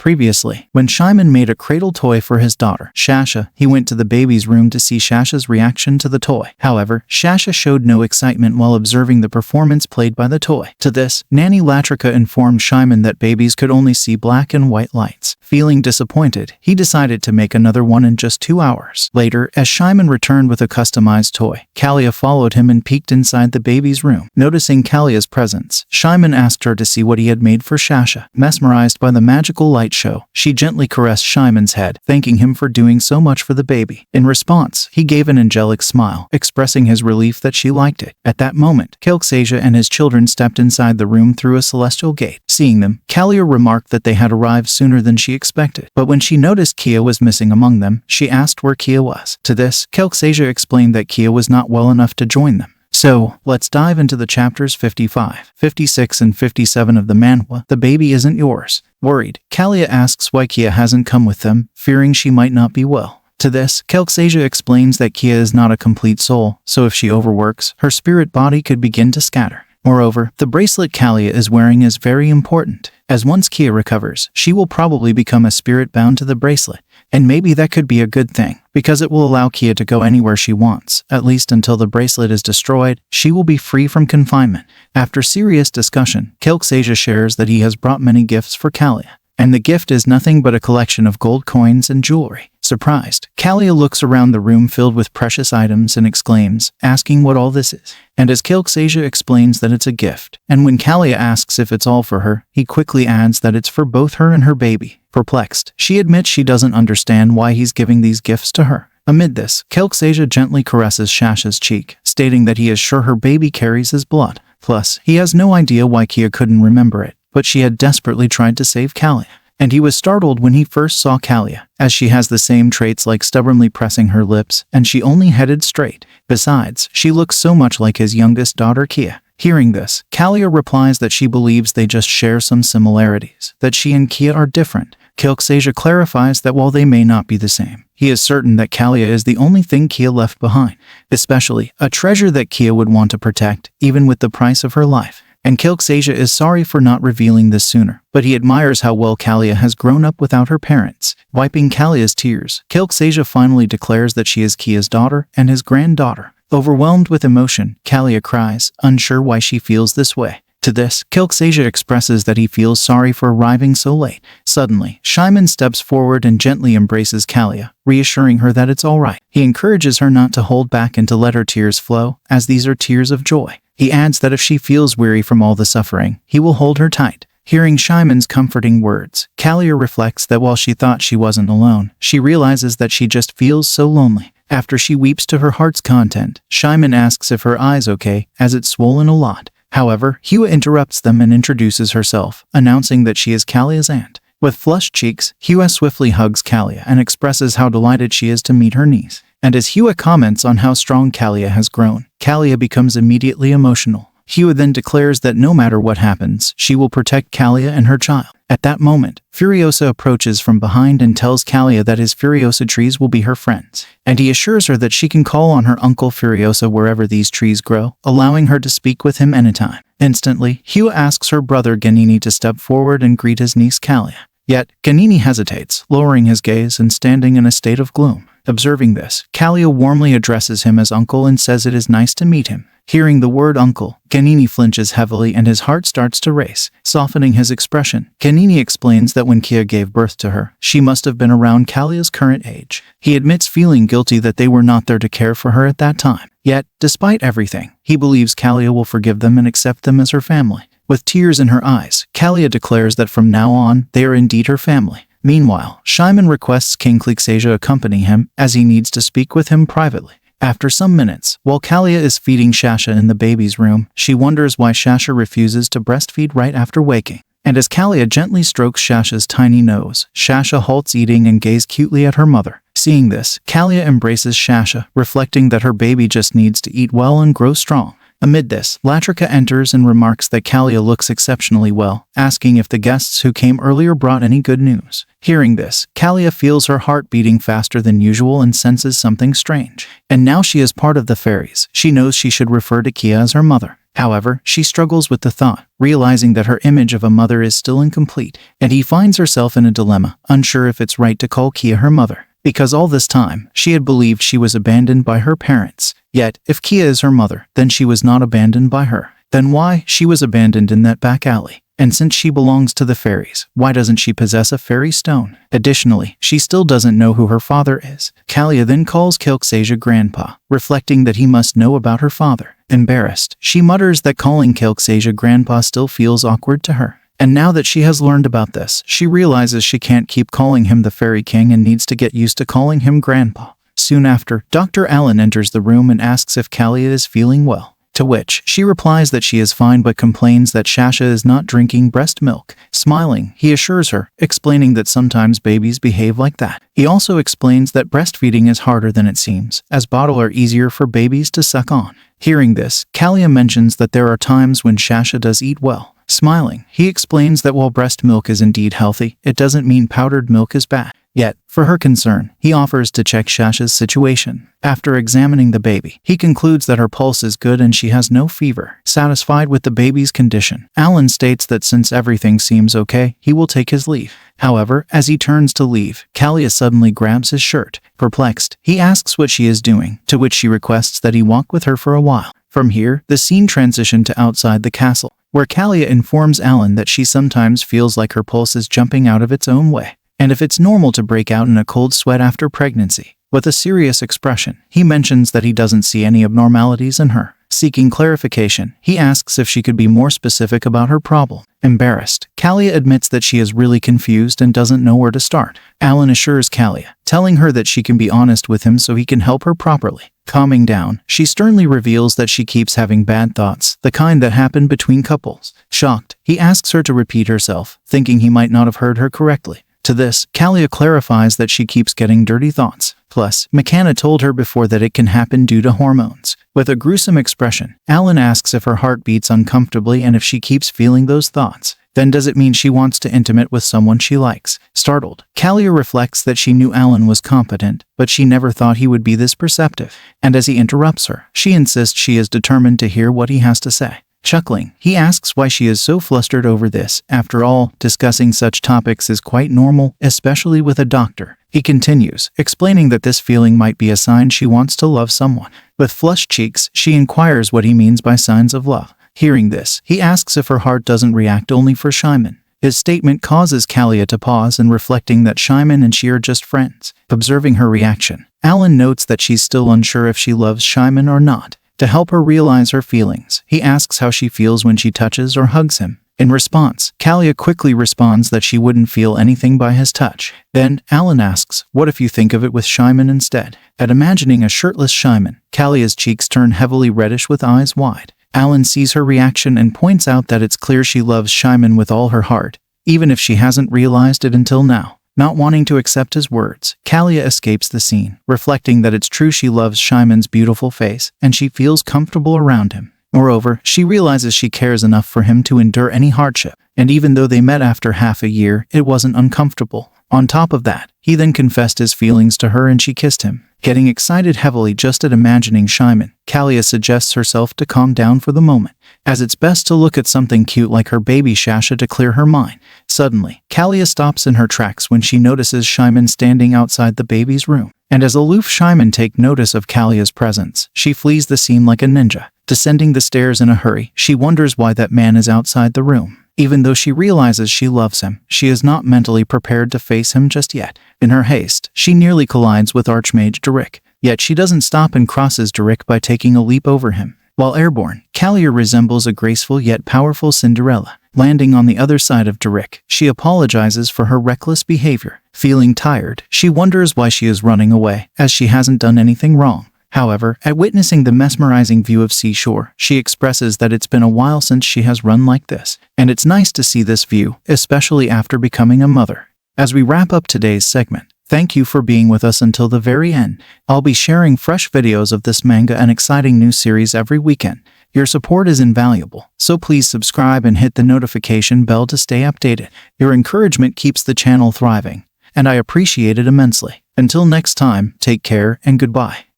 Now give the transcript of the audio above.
Previously, when Shyman made a cradle toy for his daughter, Shasha, he went to the baby's room to see Shasha's reaction to the toy. However, Shasha showed no excitement while observing the performance played by the toy. To this, Nanny Latrika informed Shyman that babies could only see black and white lights. Feeling disappointed, he decided to make another one in just 2 hours. Later, as Shyman returned with a customized toy, Callia followed him and peeked inside the baby's room. Noticing Callia's presence, Shyman asked her to see what he had made for Shasha. Mesmerized by the magical light show, she gently caressed Shyman's head, thanking him for doing so much for the baby. In response, he gave an angelic smile, expressing his relief that she liked it. At that moment, Callia and his children stepped inside the room through a celestial gate. Seeing them, Callia remarked that they had arrived sooner than she expected. But when she noticed Kia was missing among them, she asked where Kia was. To this, Callia explained that Kia was not well enough to join them. So, let's dive into the chapters 55, 56, and 57 of the manhwa, The Baby Isn't Yours. Worried, Callia asks why Kia hasn't come with them, fearing she might not be well. To this, Callia explains that Kia is not a complete soul, so if she overworks, her spirit body could begin to scatter. Moreover, the bracelet Callia is wearing is very important, as once Kia recovers, she will probably become a spirit bound to the bracelet, and maybe that could be a good thing, because it will allow Kia to go anywhere she wants, at least until the bracelet is destroyed. She will be free from confinement. After serious discussion, Callia shares that he has brought many gifts for Callia, and the gift is nothing but a collection of gold coins and jewelry. Surprised, Callia looks around the room filled with precious items and exclaims, asking what all this is. And as Callia explains that it's a gift, and when Callia asks if it's all for her, he quickly adds that it's for both her and her baby. Perplexed, she admits she doesn't understand why he's giving these gifts to her. Amid this, Callia gently caresses Shasha's cheek, stating that he is sure her baby carries his blood. Plus, he has no idea why Kia couldn't remember it, but she had desperately tried to save Callia. And he was startled when he first saw Callia, as she has the same traits like stubbornly pressing her lips, and she only headed straight. Besides, she looks so much like his youngest daughter Kia. Hearing this, Callia replies that she believes they just share some similarities, that she and Kia are different. Callia clarifies that while they may not be the same, he is certain that Callia is the only thing Kia left behind, especially a treasure that Kia would want to protect, even with the price of her life. And Callia is sorry for not revealing this sooner, but he admires how well Callia has grown up without her parents. Wiping Callia's tears, Callia finally declares that she is Kia's daughter and his granddaughter. Overwhelmed with emotion, Callia cries, unsure why she feels this way. To this, Callia expresses that he feels sorry for arriving so late. Suddenly, Shyman steps forward and gently embraces Callia, reassuring her that it's alright. He encourages her not to hold back and to let her tears flow, as these are tears of joy. He adds that if she feels weary from all the suffering, he will hold her tight. Hearing Shyman's comforting words, Callia reflects that while she thought she wasn't alone, she realizes that she just feels so lonely. After she weeps to her heart's content, Shyman asks if her eye's okay, as it's swollen a lot. However, Hua interrupts them and introduces herself, announcing that she is Callia's aunt. With flushed cheeks, Hua swiftly hugs Callia and expresses how delighted she is to meet her niece. And as Hua comments on how strong Callia has grown, Callia becomes immediately emotional. Hua then declares that no matter what happens, she will protect Callia and her child. At that moment, Furiosa approaches from behind and tells Callia that his Furiosa trees will be her friends, and he assures her that she can call on her uncle Furiosa wherever these trees grow, allowing her to speak with him anytime. Instantly, Hua asks her brother Ganini to step forward and greet his niece Callia. Yet, Ganini hesitates, lowering his gaze and standing in a state of gloom. Observing this, Callia warmly addresses him as uncle and says it is nice to meet him. Hearing the word uncle, Ganini flinches heavily and his heart starts to race. Softening his expression, Ganini explains that when Kia gave birth to her, she must have been around Callia's current age. He admits feeling guilty that they were not there to care for her at that time. Yet, despite everything, he believes Callia will forgive them and accept them as her family. With tears in her eyes, Callia declares that from now on, they are indeed her family. Meanwhile, Shyman requests King Callia accompany him, as he needs to speak with him privately. After some minutes, while Callia is feeding Shasha in the baby's room, she wonders why Shasha refuses to breastfeed right after waking. And as Callia gently strokes Shasha's tiny nose, Shasha halts eating and gazes cutely at her mother. Seeing this, Callia embraces Shasha, reflecting that her baby just needs to eat well and grow strong. Amid this, Latrika enters and remarks that Callia looks exceptionally well, asking if the guests who came earlier brought any good news. Hearing this, Callia feels her heart beating faster than usual and senses something strange. And now she is part of the fairies. She knows she should refer to Kia as her mother. However, she struggles with the thought, realizing that her image of a mother is still incomplete, and he finds herself in a dilemma, unsure if it's right to call Kia her mother. Because all this time, she had believed she was abandoned by her parents. Yet, if Kia is her mother, then she was not abandoned by her. Then why she was abandoned in that back alley? And since she belongs to the fairies, why doesn't she possess a fairy stone? Additionally, she still doesn't know who her father is. Callia then calls Calxasia grandpa, reflecting that he must know about her father. Embarrassed, she mutters that calling Calxasia grandpa still feels awkward to her. And now that she has learned about this, she realizes she can't keep calling him the Fairy King and needs to get used to calling him grandpa. Soon after, Dr. Allen enters the room and asks if Callia is feeling well. To which, she replies that she is fine but complains that Shasha is not drinking breast milk. Smiling, he assures her, explaining that sometimes babies behave like that. He also explains that breastfeeding is harder than it seems, as bottles are easier for babies to suck on. Hearing this, Callia mentions that there are times when Shasha does eat well. Smiling, he explains that while breast milk is indeed healthy, it doesn't mean powdered milk is bad. Yet, for her concern, he offers to check Shasha's situation. After examining the baby, he concludes that her pulse is good and she has no fever. Satisfied with the baby's condition, Alan states that since everything seems okay, he will take his leave. However, as he turns to leave, Callia suddenly grabs his shirt. Perplexed, he asks what she is doing, to which she requests that he walk with her for a while. From here, the scene transitioned to outside the castle, where Callia informs Alan that she sometimes feels like her pulse is jumping out of its own way, and if it's normal to break out in a cold sweat after pregnancy. With a serious expression, he mentions that he doesn't see any abnormalities in her. Seeking clarification, he asks if she could be more specific about her problem. Embarrassed, Callia admits that she is really confused and doesn't know where to start. Alan assures Callia, telling her that she can be honest with him so he can help her properly. Calming down, she sternly reveals that she keeps having bad thoughts, the kind that happen between couples. Shocked, he asks her to repeat herself, thinking he might not have heard her correctly. To this, Callia clarifies that she keeps getting dirty thoughts. Plus, McKenna told her before that it can happen due to hormones. With a gruesome expression, Alan asks if her heart beats uncomfortably and if she keeps feeling those thoughts. Then does it mean she wants to intimate with someone she likes? Startled, Callia reflects that she knew Alan was competent, but she never thought he would be this perceptive. And as he interrupts her, she insists she is determined to hear what he has to say. Chuckling, he asks why she is so flustered over this. After all, discussing such topics is quite normal, especially with a doctor. He continues, explaining that this feeling might be a sign she wants to love someone. With flushed cheeks, she inquires what he means by signs of love. Hearing this, he asks if her heart doesn't react only for Shyman. His statement causes Callia to pause and reflecting that Shyman and she are just friends. Observing her reaction, Alan notes that she's still unsure if she loves Shyman or not. To help her realize her feelings, he asks how she feels when she touches or hugs him. In response, Callia quickly responds that she wouldn't feel anything by his touch. Then, Alan asks, what if you think of it with Shyman instead? At imagining a shirtless Shyman, Callia's cheeks turn heavily reddish with eyes wide. Alan sees her reaction and points out that it's clear she loves Shyman with all her heart, even if she hasn't realized it until now. Not wanting to accept his words, Callia escapes the scene, reflecting that it's true she loves Shyman's beautiful face, and she feels comfortable around him. Moreover, she realizes she cares enough for him to endure any hardship, and even though they met after half a year, it wasn't uncomfortable. On top of that, he then confessed his feelings to her and she kissed him. Getting excited heavily just at imagining Shyman, Callia suggests herself to calm down for the moment, as it's best to look at something cute like her baby Shasha to clear her mind. Suddenly, Callia stops in her tracks when she notices Shyman standing outside the baby's room. And as aloof Shyman takes notice of Callia's presence, she flees the scene like a ninja. Descending the stairs in a hurry, she wonders why that man is outside the room. Even though she realizes she loves him, she is not mentally prepared to face him just yet. In her haste, she nearly collides with Archmage Derek, yet she doesn't stop and crosses Derek by taking a leap over him. While airborne, Callia resembles a graceful yet powerful Cinderella. Landing on the other side of Derek, she apologizes for her reckless behavior. Feeling tired, she wonders why she is running away, as she hasn't done anything wrong. However, at witnessing the mesmerizing view of seashore, she expresses that it's been a while since she has run like this, and it's nice to see this view, especially after becoming a mother. As we wrap up today's segment, thank you for being with us until the very end. I'll be sharing fresh videos of this manga and exciting new series every weekend. Your support is invaluable, so please subscribe and hit the notification bell to stay updated. Your encouragement keeps the channel thriving, and I appreciate it immensely. Until next time, take care and goodbye.